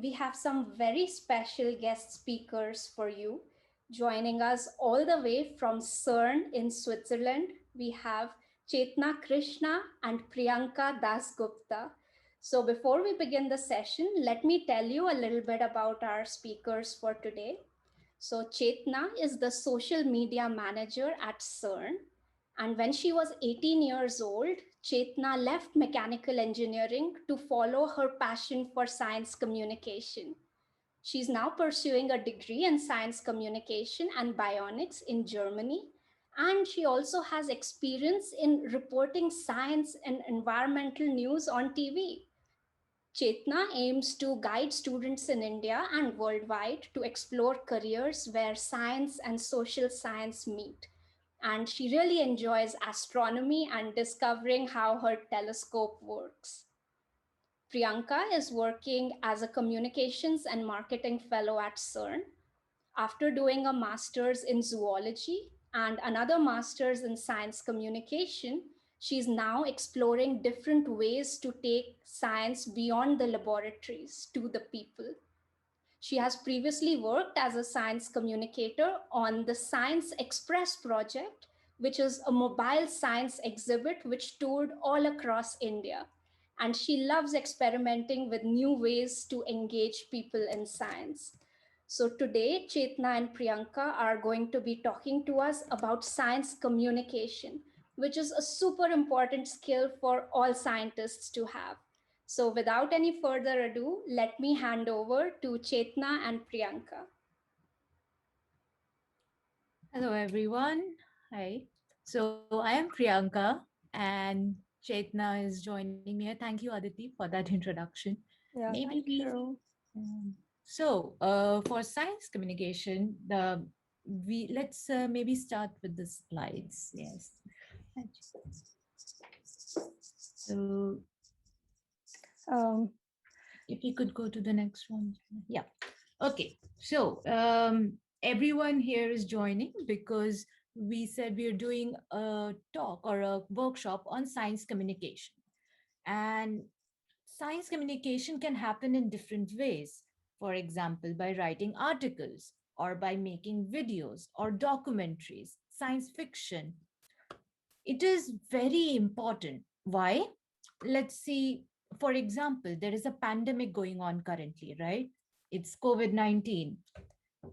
we have some very special guest speakers for you. Joining us all the way from CERN in Switzerland, we have Chetna Krishna and Priyanka Dasgupta. So, before we begin the session, let me tell you a little bit about our speakers for today. So, Chetna is the social media manager at CERN. And when she was 18 years old, Chetna left mechanical engineering to follow her passion for science communication. She's now pursuing a degree in science communication and bionics in Germany. And she also has experience in reporting science and environmental news on TV. Chetna aims to guide students in India and worldwide to explore careers where science and social science meet. And she really enjoys astronomy and discovering how her telescope works. Priyanka is working as a communications and marketing fellow at CERN. After doing a master's in zoology and another master's in science communication, she's now exploring different ways to take science beyond the laboratories to the people. She has previously worked as a science communicator on the Science Express project, which is a mobile science exhibit which toured all across India. And she loves experimenting with new ways to engage people in science. So today, Chetna and Priyanka are going to be talking to us about science communication, which is a super important skill for all scientists to have. So without any further ado, let me hand over to Chetna and Priyanka. Hello, everyone. Hi. So I am Priyanka and Chetna is joining me. Thank you, Aditi, for that introduction. Yeah, Maybe thank we, you. for science communication, we let's maybe start with the slides. Yes. So Um, if you could go to the next one. Yeah. Okay. So everyone here is joining because we said we are doing a talk or a workshop on science communication. And science communication can happen in different ways. For example, by writing articles or by making videos or documentaries, science fiction. It is very important. Why? Let's see, for example, there is a pandemic going on currently, right? It's COVID-19.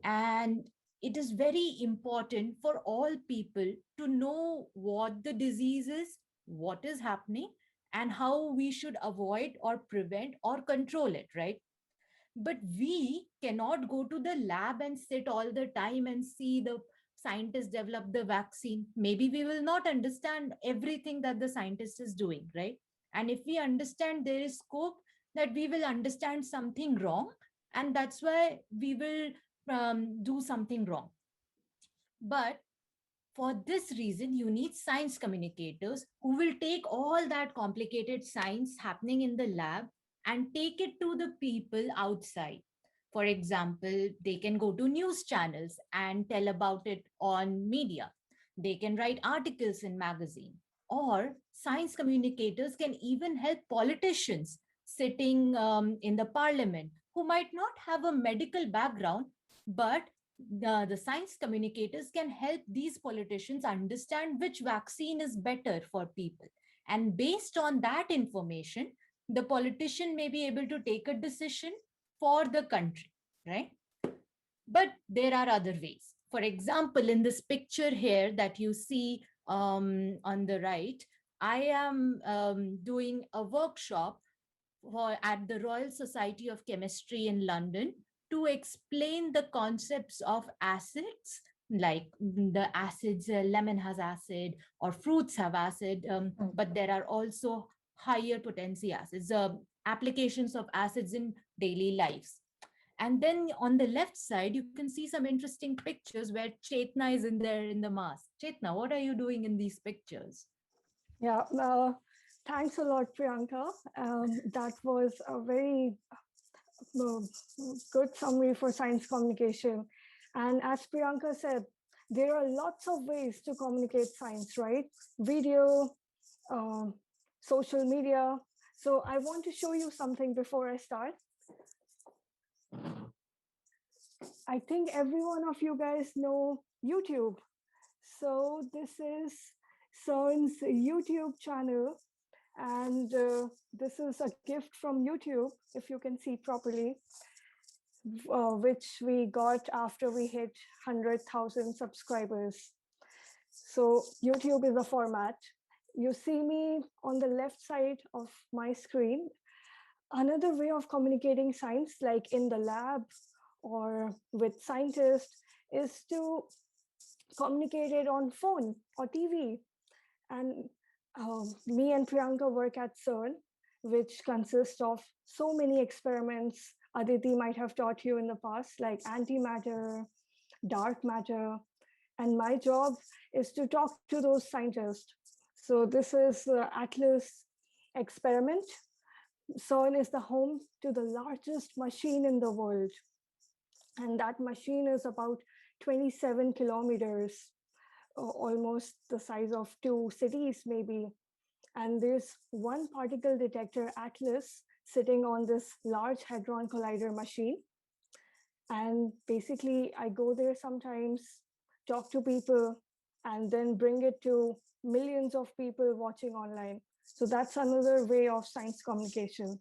And it is very important for all people to know what the disease is, what is happening, and how we should avoid or prevent or control it, right? But we cannot go to the lab and sit all the time and see the scientists develop the vaccine. Maybe we will not understand everything that the scientist is doing, right? And if we understand there is scope that we will understand something wrong, and that's why we will do something wrong. But for this reason, you need science communicators who will take all that complicated science happening in the lab and take it to the people outside. For example, they can go to news channels and tell about it on media. They can write articles in magazine. Or science communicators can even help politicians sitting in the parliament who might not have a medical background, but the science communicators can help these politicians understand which vaccine is better for people. And based on that information, the politician may be able to take a decision for the country, right? But there are other ways. For example, in this picture here that you see on the right, I am doing a workshop at the Royal Society of Chemistry in London to explain the concepts of acids, like the acids, lemon has acid or fruits have acid, but there are also higher potency acids, applications of acids in daily lives. And then on the left side, you can see some interesting pictures where Chetna is in there in the mask. Chetna, what are you doing in these pictures? yeah, thanks a lot, Priyanka. That was a very uh, good summary for science communication. And as Priyanka said, there are lots of ways to communicate science, right? Video, um, social media. So I want to show you something before I start. I think every one of you guys know YouTube. So this is CERN's YouTube channel, and this is a gift from YouTube, if you can see properly, which we got after we hit 100,000 subscribers. So YouTube is a format. You see me on the left side of my screen. Another way of communicating science, like in the lab or with scientists, is to communicate it on phone or TV. And me and Priyanka work at CERN, which consists of so many experiments Aditi might have taught you in the past, like antimatter, dark matter. And my job is to talk to those scientists. So this is the Atlas experiment. CERN is the home to the largest machine in the world. And that machine is about 27 kilometers, almost the size of 2 cities, maybe. And there's one particle detector, Atlas, sitting on this Large Hadron Collider machine. And basically, I go there sometimes, talk to people, and then bring it to millions of people watching online. So that's another way of science communication.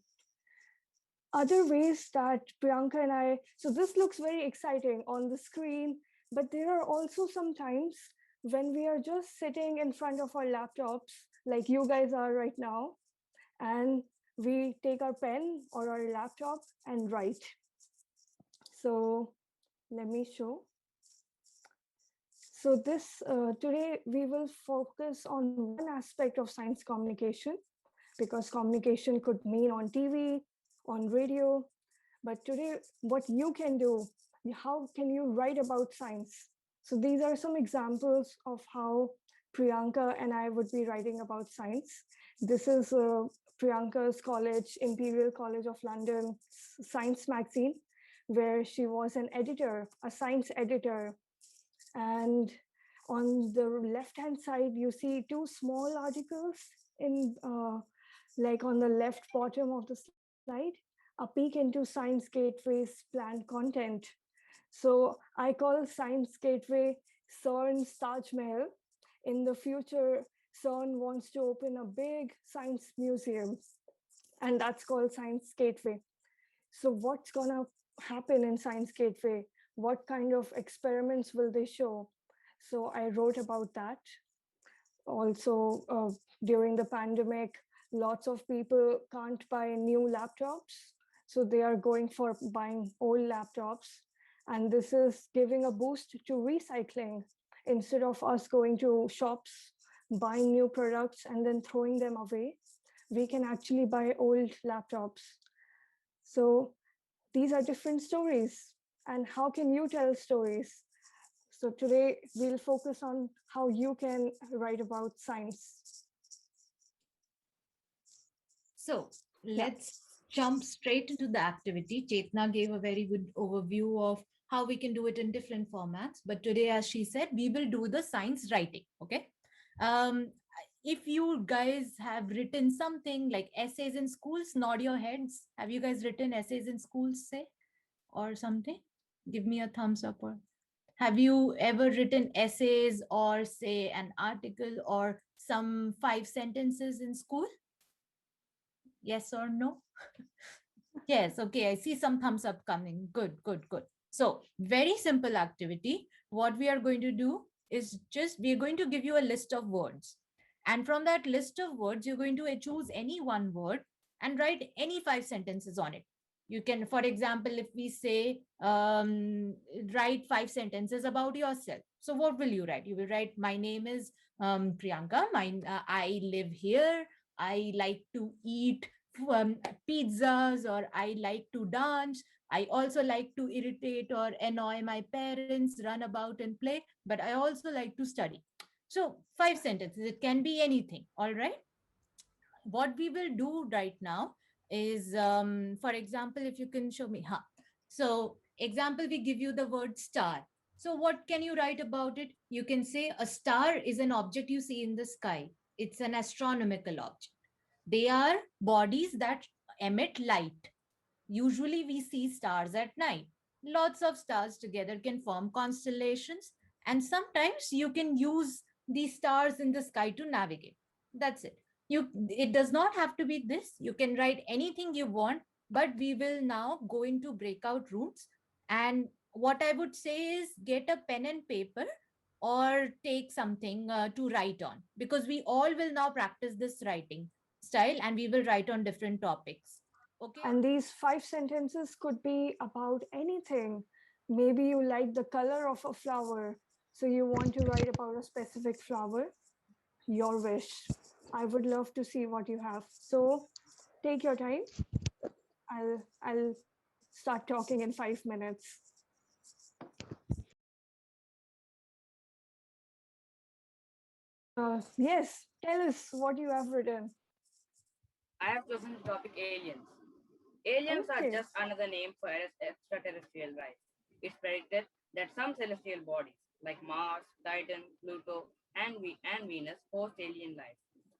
Other ways that Priyanka and I, so this looks very exciting on the screen, but there are also some times when we are just sitting in front of our laptops, like you guys are right now, and we take our pen or our laptop and write. So let me show. So this today we will focus on one aspect of science communication, because communication could mean on TV, on radio, but today what you can do, how can you write about science? So these are some examples of how Priyanka and I would be writing about science. This is Priyanka's college, Imperial College of London science magazine, where she was an editor, a science editor. And on the left hand side, you see two small articles in like on the left bottom of the slide, a peek into Science Gateway's planned content. So I call Science Gateway CERN's Taj Mahal. In the future, CERN wants to open a big science museum, and that's called Science Gateway. So what's gonna happen in Science Gateway? What kind of experiments will they show? So I wrote about that. Also, during the pandemic, lots of people can't buy new laptops, so they are going for buying old laptops. And this is giving a boost to recycling. Instead of us going to shops, buying new products, and then throwing them away, we can actually buy old laptops. So these are different stories. And how can you tell stories? So today we'll focus on how you can write about science. So let's jump straight into the activity. Chetna gave a very good overview of how we can do it in different formats. But today, as she said, we will do the science writing. Okay. Um, if you guys have written something like essays in schools, nod your heads. Have you guys written essays in schools, say, or something? Give me a thumbs up. Or have you ever written essays or say an article or some 5 sentences in school? Yes or no? Yes, okay. I see some thumbs up coming. Good, good, good. So, very simple activity. What we are going to do is just we are going to give you a list of words. And from that list of words, you're going to choose any one word and write any 5 sentences on it. You can, for example, if we say, write 5 sentences about yourself. So, what will you write? You will write, my name is Priyanka. I live here. I like to eat um, pizzas, or I like to dance. I also like to irritate or annoy my parents, run about and play, but I also like to study. So, 5 sentences, it can be anything. All right. What we will do right now is, for example, if you can show me, huh? So, example, we give you the word star. So, what can you write about it? You can say a star is an object you see in the sky. It's an astronomical object. They are bodies that emit light. Usually we see stars at night. Lots of stars together can form constellations, and sometimes you can use these stars in the sky to navigate. That's it. It does not have to be this. You can write anything you want, but we will now go into breakout rooms. And what I would say is get a pen and paper or take something to write on, because we all will now practice this writing style and we will write on different topics. Okay. And these 5 sentences could be about anything. Maybe you like the color of a flower, so you want to write about a specific flower. Your wish. I would love to see what you have. So take your time. I'll start talking in 5 minutes. Yes, tell us what you have written. I have chosen the topic aliens. Aliens are Okay. just another name for extraterrestrial life. It's predicted that some celestial bodies, like Mars, Titan, Pluto, and Venus, host alien life.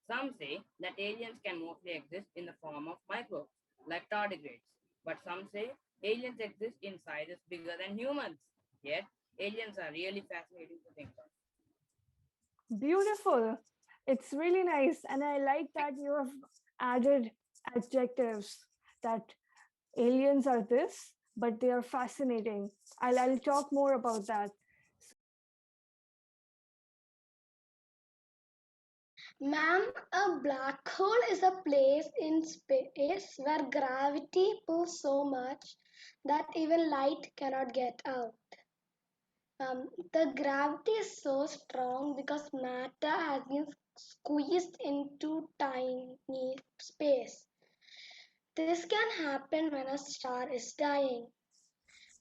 Some say that aliens can mostly exist in the form of microbes, like tardigrades. But some say aliens exist in sizes bigger than humans. Yet, aliens are really fascinating to think of. Beautiful. It's really nice. And I like that you have added adjectives that aliens are this, but they are fascinating. I'll talk more about that. Ma'am, a black hole is a place in space where gravity pulls so much that even light cannot get out. The gravity is so strong because matter has been squeezed into tiny space. This can happen when a star is dying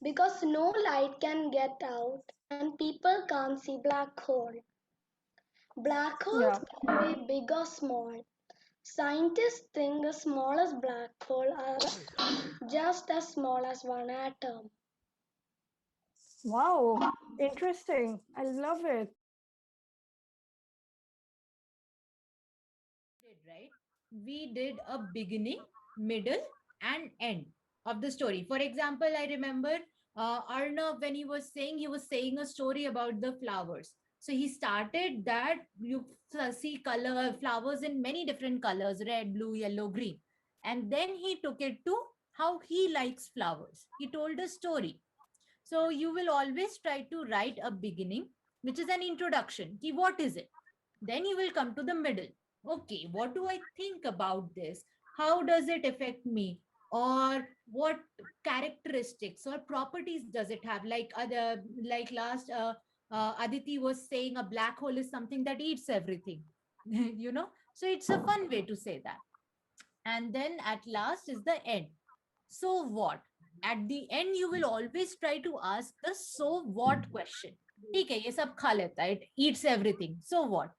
because no light can get out and people can't see black hole. Black Yeah. holes can be big or small. Scientists think the smallest black hole are just as small as one atom. Wow. Interesting. I love it. Right? We did a beginning, middle, and end of the story. For example, I remember Arnav, when he was saying a story about the flowers. So he started that you see color flowers in many different colors, red, blue, yellow, green. And then he took it to how he likes flowers. He told a story. So you will always try to write a beginning, which is an introduction. What is it? Then you will come to the middle. Okay, what do I think about this? How does it affect me? Or what characteristics or properties does it have? Like last Aditi was saying, a black hole is something that eats everything. So it's a fun way to say that. And then at last is the end. So what? At the end, you will always try to ask the so what question. ठीक है ये सब खा लेता है, it eats everything. So what?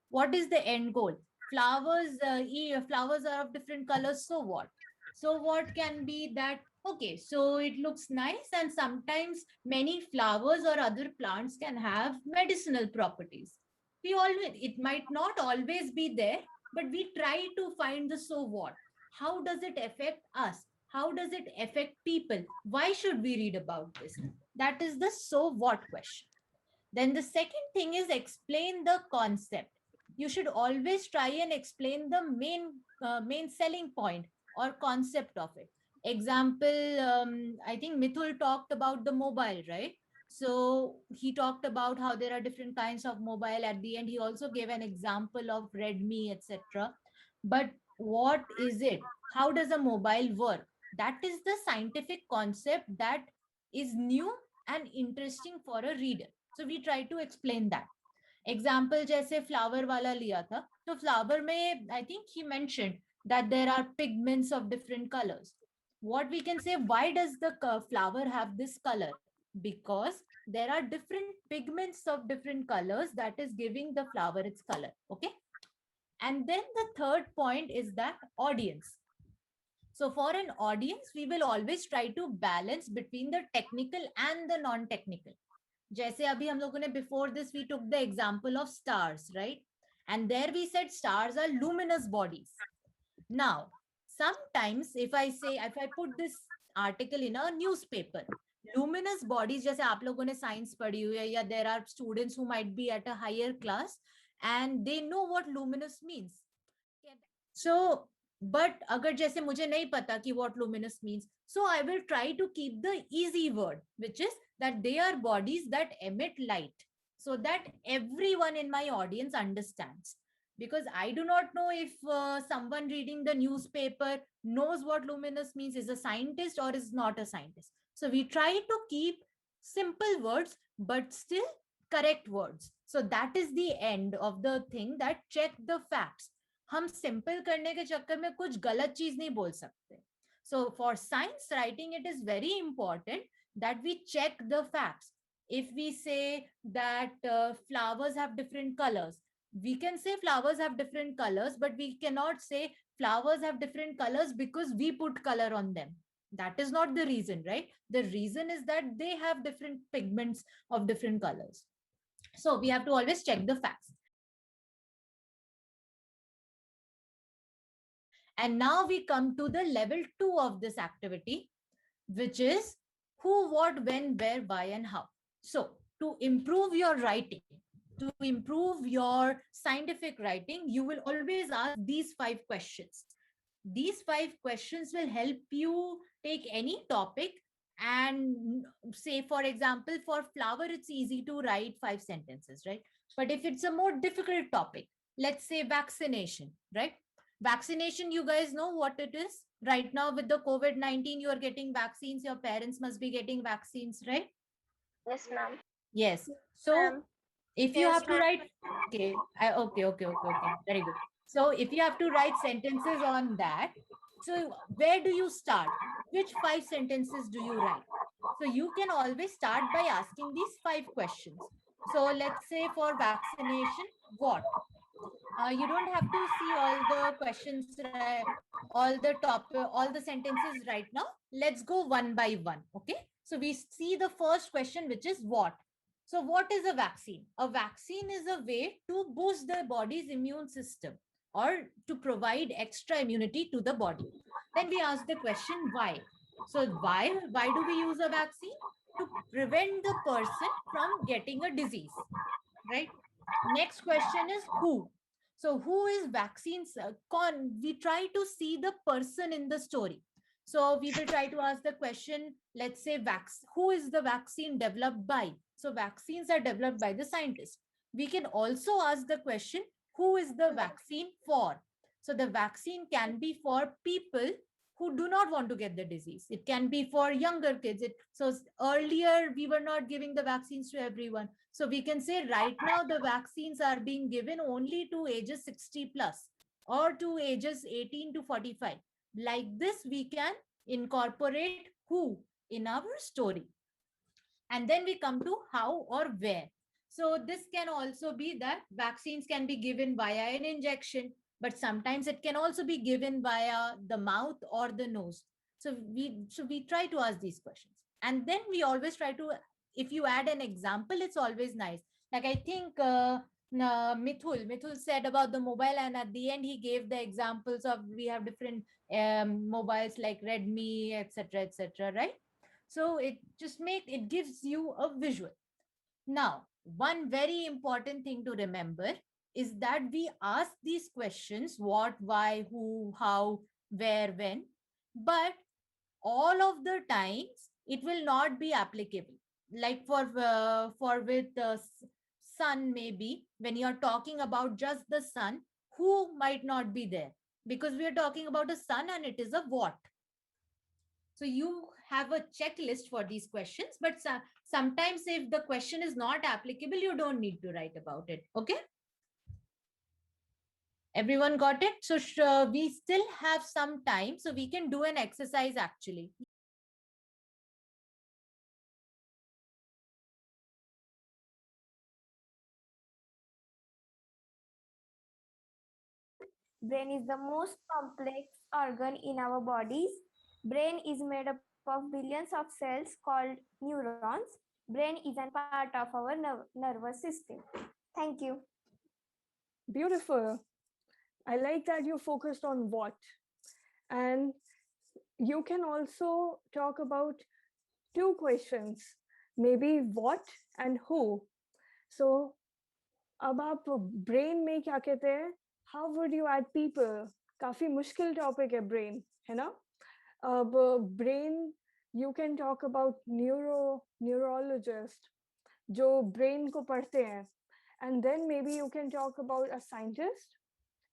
What is the end goal? Flowers are of different colors. So what? So what can be that? Okay, so it looks nice, and sometimes many flowers or other plants can have medicinal properties. It might not always be there, but we try to find the so what. How does it affect us? How does it affect people? Why should we read about this? That is the so what question. Then the second thing is explain the concept. You should always try and explain the main selling point or concept of it. Example, I think Mithul talked about the mobile, right? So he talked about how there are different kinds of mobile. At the end, he also gave an example of Redmi, etc. But what is it? How does a mobile work? That is the scientific concept that is new and interesting for a reader. So we try to explain that. Example जैसे flower वाला लिया था, तो flower में I think he mentioned that there are pigments of different colors. What we can say, why does the flower have this color? Because there are different pigments of different colors that is giving the flower its color. Okay. And then the third point is that audience. So for an audience, we will always try to balance between the technical and the non-technical. जैसे अभी हम लोगों ने before this we took the example of stars, right? And there we said stars are luminous bodies. Now, sometimes if I put this article in a newspaper, luminous bodies, जैसे आप लोगों ने science पढ़ी हुई है, या there are students who might be at a higher class and they know what luminous means. So, but अगर जैसे मुझे नहीं पता कि what luminous means, so I will try to keep the easy word, which is that they are bodies that emit light, so that everyone in my audience understands. Because I do not know if someone reading the newspaper knows what luminous means, is a scientist or is not a scientist. So we try to keep simple words, but still correct words. So that is the end of the thing, that check the facts. हम simple करने के चक्कर में कुछ गलत चीज नहीं बोल सकते. So for science writing, it is very important that we check the facts. If we say that flowers have different colors, we can say flowers have different colors, but we cannot say flowers have different colors because we put color on them. That is not the reason, right? The reason is that they have different pigments of different colors. So we have to always check the facts. And now we come to the level 2 of this activity, which is who, what, when, where, why, and how. So to improve your writing, to improve your scientific writing, you will always ask these 5 questions. These 5 questions will help you take any topic and say, for example, for flower, it's easy to write 5 sentences, right? But if it's a more difficult topic, let's say vaccination, right? Vaccination, you guys know what it is. Right now with the COVID-19, you are getting vaccines. Your parents must be getting vaccines, right? Yes, ma'am. Yes. So Ma'am. if you Yes, have to write, okay, okay, very good. So if you have to write sentences on that, so where do you start? Which 5 sentences do you write? So you can always start by asking these 5 questions. So let's say for vaccination, what? You don't have to see all the questions, all the sentences right now. Let's go one by one. Okay. So we see the first question, which is what? So what is a vaccine? A vaccine is a way to boost the body's immune system or to provide extra immunity to the body. Then we ask the question, why? So why do we use a vaccine? To prevent the person from getting a disease, right? Next question is who. So who is vaccines? We try to see the person in the story. So we will try to ask the question, let's say, who is the vaccine developed by? So vaccines are developed by the scientists. We can also ask the question, who is the vaccine for? So the vaccine can be for people who do not want to get the disease. It can be for younger kids. So earlier we were not giving the vaccines to everyone. So we can say right now the vaccines are being given only to ages 60 plus or to ages 18 to 45. Like this, we can incorporate who in our story. And then we come to how or where. So this can also be that vaccines can be given via an injection, but sometimes it can also be given via the mouth or the nose. So we try to ask these questions. And then we always try to, if you add an example, it's always nice. Like I think Mithul said about the mobile, and at the end he gave the examples of, we have different mobiles like Redmi, etc., right? So it gives you a visual. Now, one very important thing to remember is that we ask these questions, what, why, who, how, where, when, but all of the times it will not be applicable. Like for with the sun, maybe when you're talking about just the sun, who might not be there, because we are talking about a sun and it is a what. So you have a checklist for these questions, but sometimes if the question is not applicable, you don't need to write about it. Okay. Everyone got it? So we still have some time, so we can do an exercise actually. Brain is the most complex organ in our bodies. Brain is made up of billions of cells called neurons. Brain is a part of our nervous system. Thank you. Beautiful. I like that you focused on what. And you can also talk about two questions, maybe what and who. So अब आप brain में क्या कहते हैं, how would you add people, काफी मुश्किल topic है brain, है ना. अब brain, you can talk about neurologist जो ब्रेन को पढ़ते हैं, and then maybe you can talk about a scientist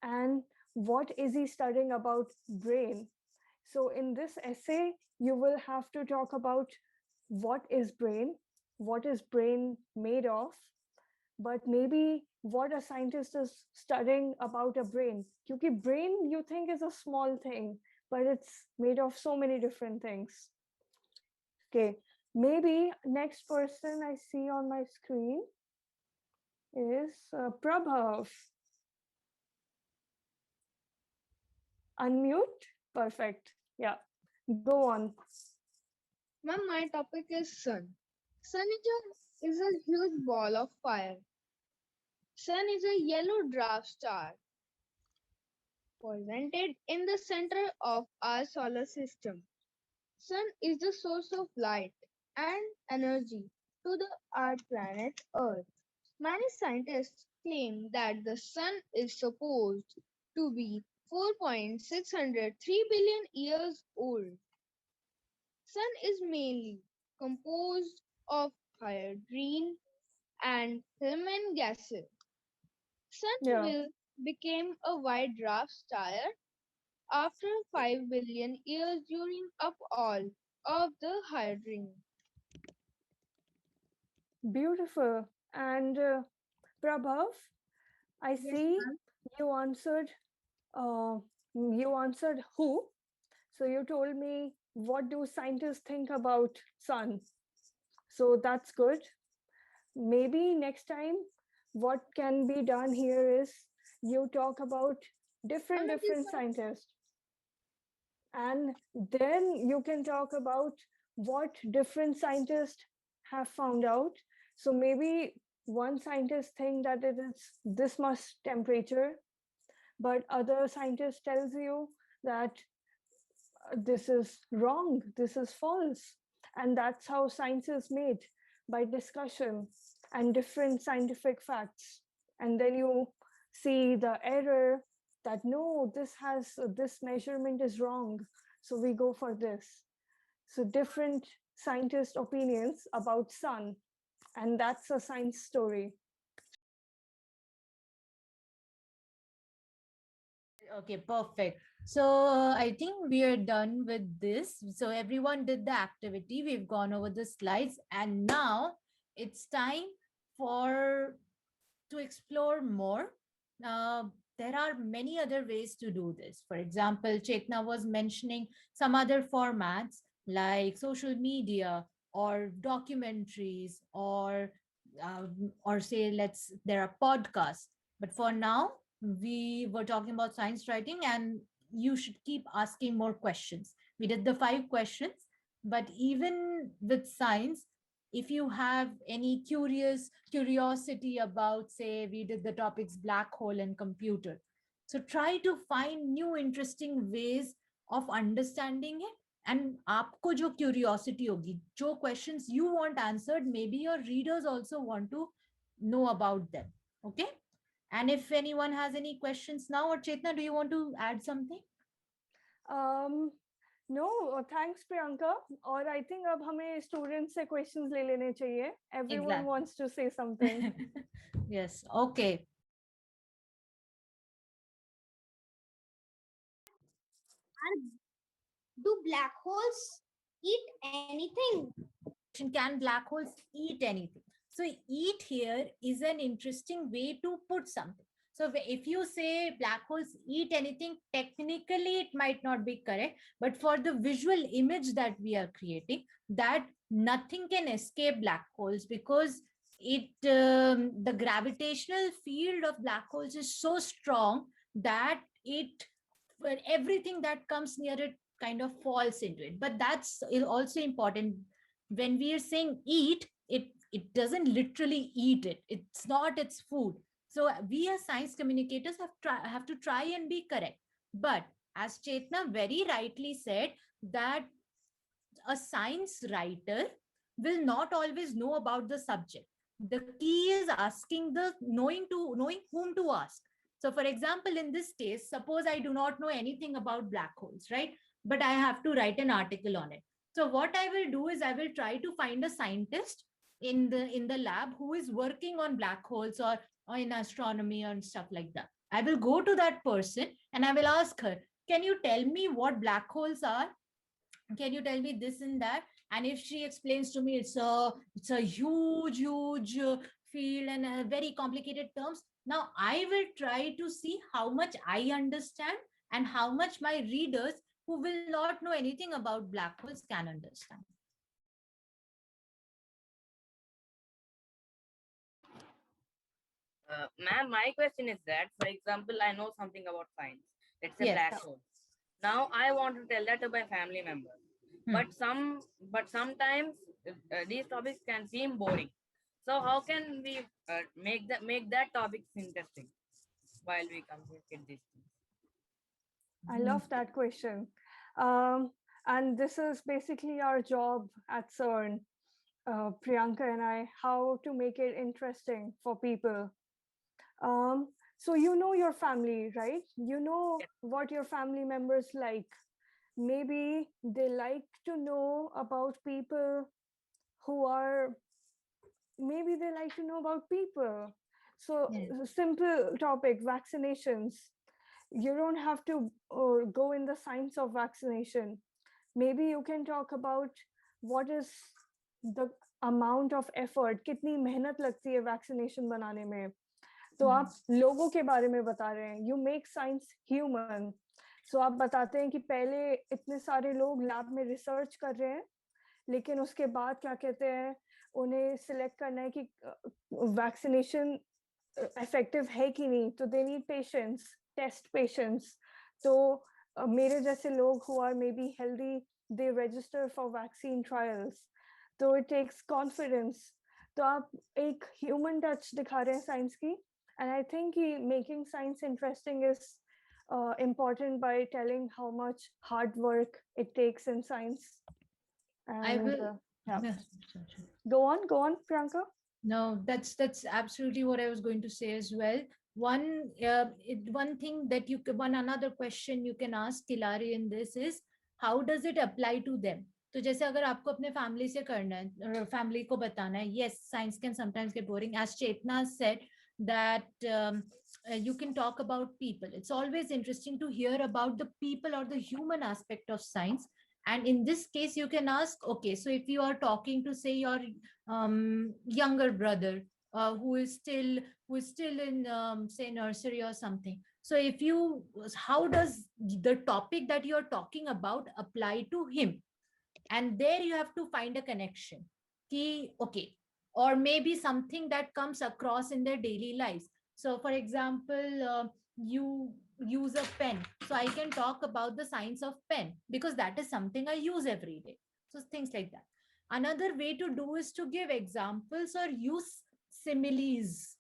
and what is he studying about brain. So in this essay you will have to talk about what is brain made of, but maybe what a scientist is studying about a brain, because brain you think is a small thing, but it's made of so many different things. Okay, maybe next person I see on my screen is Prabhav. Unmute. Perfect. Yeah. Go on. Ma'am, my topic is sun. Sun is a huge ball of fire. Sun is a yellow dwarf star presented in the center of our solar system. Sun is the source of light and energy to our planet Earth. Many scientists claim that the sun is supposed to be 4.603 billion years old. Sun is mainly composed of hydrogen and helium gases. Sun Yeah. will become a white dwarf star after 5 billion years during upall of the hydrogen. Beautiful. And Prabhav, I Yes, see ma'am. you answered. You answered who. So you told me what do scientists think about sun. So that's good. Maybe next time, what can be done here is you talk about different Ma'am, it is scientists, and then you can talk about what different scientists have found out. So maybe one scientist think that it is this much temperature, but other scientist tells you that this is wrong, this is false. And that's how science is made, by discussion and different scientific facts. And then you see the error, that no, this measurement is wrong, so we go for this. So different scientist opinions about sun, and that's a science story. Okay, perfect. So I think we are done with this. So everyone did the activity. We've gone over the slides, and now it's time for to explore more. Uh, there are many other ways to do this. For example, Chetna was mentioning some other formats like social media or documentaries or say there are podcasts. But for now, we were talking about science writing, and you should keep asking more questions. We did the 5 questions, but even with science, if you have any curiosity about, say, we did the topics black hole and computer, so try to find new interesting ways of understanding it. And आपको जो curiosity होगी, जो questions you want answered, maybe your readers also want to know about them. Okay. And if anyone has any questions now, or Chetna, do you want to add something? No, thanks Priyanka. और I think अब हमें students से questions ले लेने चाहिए. Everyone Exactly. wants to say something. Yes. Okay. Do black holes eat anything? Can black holes eat anything? So eat here is an interesting way to put something. So if you say black holes eat anything, technically it might not be correct, but for the visual image that we are creating, that nothing can escape black holes, because the gravitational field of black holes is so strong that everything that comes near it kind of falls into it. But that's also important. When we are saying eat, it doesn't literally eat it. It's not its food. So we as science communicators have to try and be correct. But as Chetna very rightly said, that a science writer will not always know about the subject. The key is asking the knowing whom to ask. So for example, in this case, suppose I do not know anything about black holes, right? But I have to write an article on it. So what I will do is I will try to find a scientist in the lab who is working on black holes, or in astronomy and stuff like that. I will go to that person and I will ask her, can you tell me what black holes are? Can you tell me this and that? And if she explains to me it's a huge field and very complicated terms, now I will try to see how much I understand and how much my readers who will not know anything about black holes can understand. Ma'am, my question is that, for example, I know something about science. Let's say Yes. black hole. Now I want to tell that to my family members. But sometimes these topics can seem boring. So how can we make that topics interesting while we communicate these things? I love that question. And this is basically our job at CERN, Priyanka and I, how to make it interesting for people. So you know your family, right? You know what your family members like. Maybe they like to know about people who are, maybe they like to know about people. So simple topic, vaccinations. You don't have to go in the science of vaccination. Maybe you can talk about what is the amount of effort, कितनी मेहनत लगती है vaccination बनाने में. तो आप लोगों के बारे में बता रहे हैं. You make science human. So आप बताते हैं कि पहले इतने सारे लोग लैब में रिसर्च कर रहे हैं, लेकिन उसके बाद क्या कहते हैं, उन्हें सिलेक्ट करना है कि वैक्सीनेशन इफेक्टिव है कि नहीं. तो they need patience, test patience. तो मेरे जैसे लोग who are maybe healthy, they register for vaccine trials. तो it takes confidence. तो आप एक human touch दिखा रहे हैं साइंस की. And I think making science interesting is important by telling how much hard work it takes in science. And, I will. Go on, Priyanka. No, that's absolutely what I was going to say as well. One thing that another question you can ask Kilari in this is, how does it apply to them? तो जैसे अगर आपको अपने family से करना है, family को बताना है, yes, science can sometimes get boring. As Chetna said, that you can talk about people. It's always interesting to hear about the people or the human aspect of science. And in this case, you can ask, okay, so if you are talking to, say, your younger brother who is still in say nursery or something. So how does the topic that you're talking about apply to him? And there you have to find a connection. Okay, or maybe something that comes across in their daily lives. So for example, you use a pen, so I can talk about the science of pen because that is something I use every day. So things like that. Another way to do is to give examples or use similes.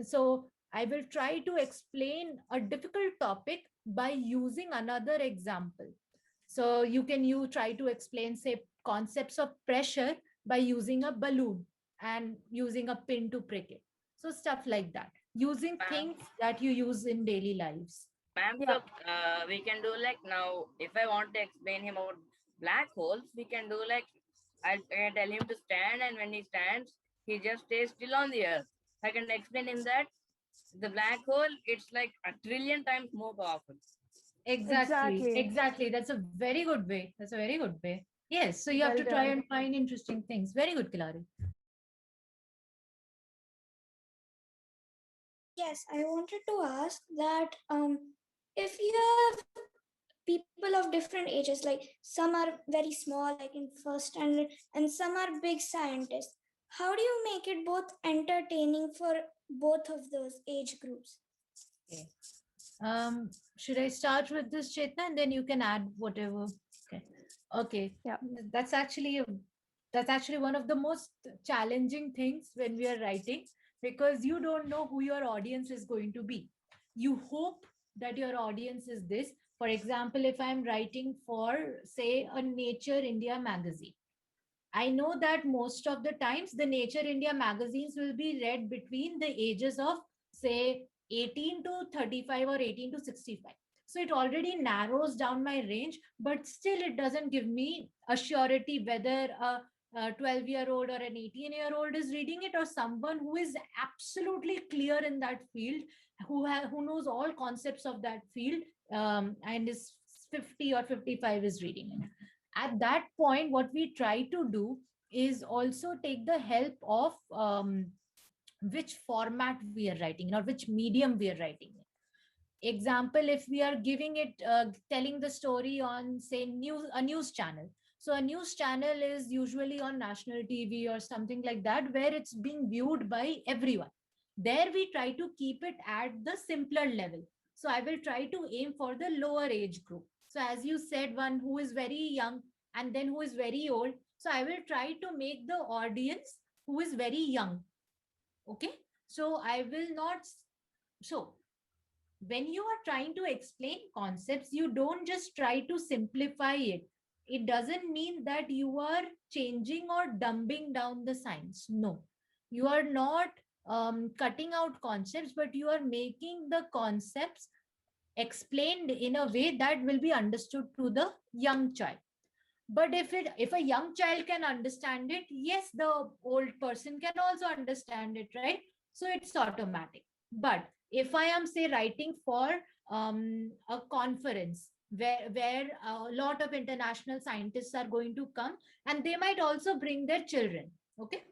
So I will try to explain a difficult topic by using another example. So you try to explain, say, concepts of pressure by using a balloon and using a pin to prick it. So stuff like that, using things that you use in daily lives. Ma'am, so we can do like, now, if I want to explain him about black holes, we can do like, I tell him to stand, and when he stands, he just stays still on the earth. I can explain him that the black hole, it's like a trillion times more powerful. Exactly. That's a very good way. Yes, so you have to try and find interesting things. Very good, Kilari. Yes, I wanted to ask that if you have people of different ages, like some are very small, like in first standard, and some are big scientists, how do you make it both entertaining for both of those age groups? Okay. Should I start with this, Chetna, and then you can add whatever? Okay. Yeah. That's actually one of the most challenging things when we are writing, because you don't know who your audience is going to be. You hope that your audience is this. For example, if I'm writing for, say, a Nature India magazine, I know that most of the times the Nature India magazines will be read between the ages of, say, 18 to 35 or 18 to 65. So it already narrows down my range, but still it doesn't give me a surety whether a 12-year-old or an 18-year-old is reading it, or someone who is absolutely clear in that field, who knows all concepts of that field, and is 50 or 55 is reading it. At that point, what we try to do is also take the help of which format we are writing in, or which medium we are writing in. Example, if we are giving it, telling the story on, say, a news channel. So a news channel is usually on national TV or something like that, where it's being viewed by everyone. There we try to keep it at the simpler level. So I will try to aim for the lower age group. So as you said, one who is very young and then who is very old. So I will try to make the audience who is very young. Okay. So I will not. So when you are trying to explain concepts, you don't just try to simplify it. It doesn't mean that you are changing or dumbing down the science. No, you are not cutting out concepts, but you are making the concepts explained in a way that will be understood to the young child. But if a young child can understand it, yes, the old person can also understand it, right? So it's automatic. But if I am, say, writing for a conference where a lot of international scientists are going to come, and they might also bring their children, okay,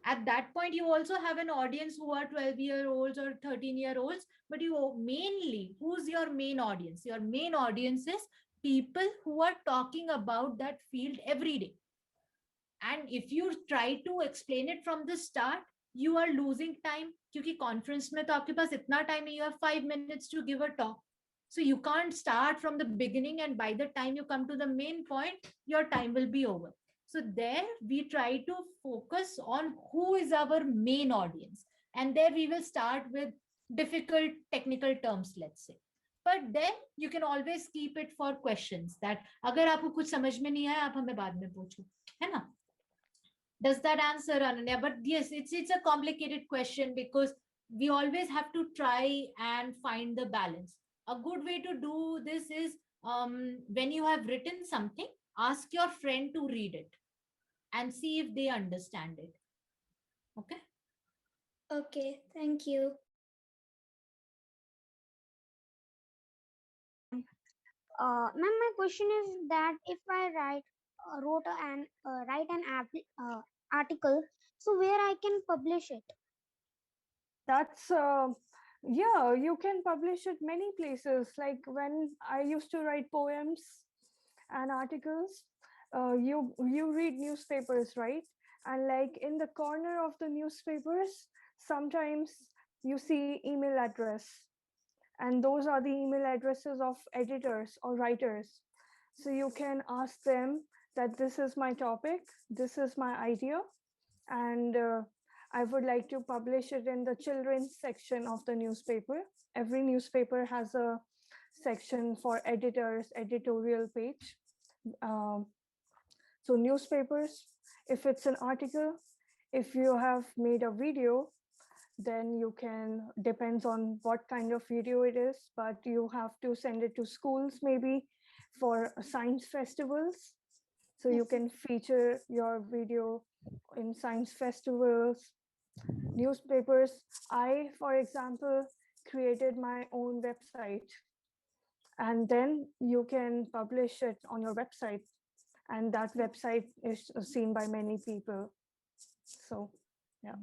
at that point you also have an audience who are 12-year-olds or 13-year-olds. But you mainly, who's your main audience? Your main audience is people who are talking about that field every day. And if you try to explain it from the start, you are losing time, क्योंकि conference में तो आपके पास इतना time है, you have 5 minutes to give a talk. So you can't start from the beginning, and by the time you come to the main point, your time will be over. So there we try to focus on who is our main audience. And there we will start with difficult technical terms, let's say. But then you can always keep it for questions, that अगर आपको कुछ समझ में नहीं आया, आप हमें बाद में पूछो, है ना? Does that answer, Ananya? But yes, it's a complicated question, because we always have to try and find the balance. A good way to do this is, when you have written something, ask your friend to read it and see if they understand it. Okay? Okay, thank you. Ma'am, my question is that if I write an article, so where I can publish it? That's yeah, you can publish it many places. Like when I used to write poems and articles, you read newspapers, right? And like in the corner of the newspapers, sometimes you see email address, and those are the email addresses of editors or writers. So you can ask them that this is my topic, this is my idea, and I would like to publish it in the children's section of the newspaper. Every newspaper has a section for editors, editorial page. So newspapers, if it's an article, if you have made a video, then you can, depends on what kind of video it is, but you have to send it to schools maybe for science festivals. So you can feature your video in science festivals. Newspapers, I, for example, created my own website, and then you can publish it on your website, and that website is seen by many people. So yeah.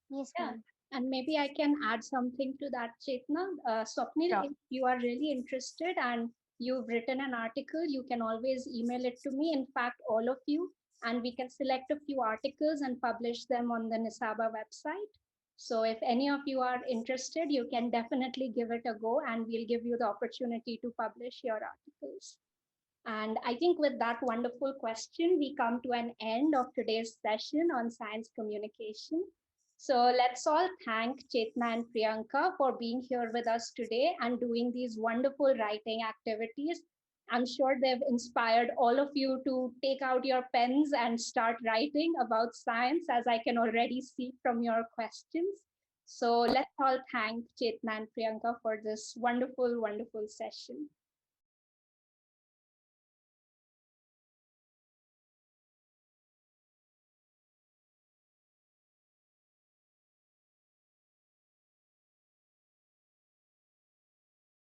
Yes, Yeah. ma'am. And maybe I can add something to that, Chetna. Swapnil, Yeah. if you are really interested and you've written an article, you can always email it to me. In fact, all of you, and we can select a few articles and publish them on the NISABA website. So if any of you are interested, you can definitely give it a go, and we'll give you the opportunity to publish your articles. And I think with that wonderful question, we come to an end of today's session on science communication. So let's all thank Chetna and Priyanka for being here with us today and doing these wonderful writing activities. I'm sure they've inspired all of you to take out your pens and start writing about science, as I can already see from your questions. So let's all thank Chetna and Priyanka for this wonderful, wonderful session.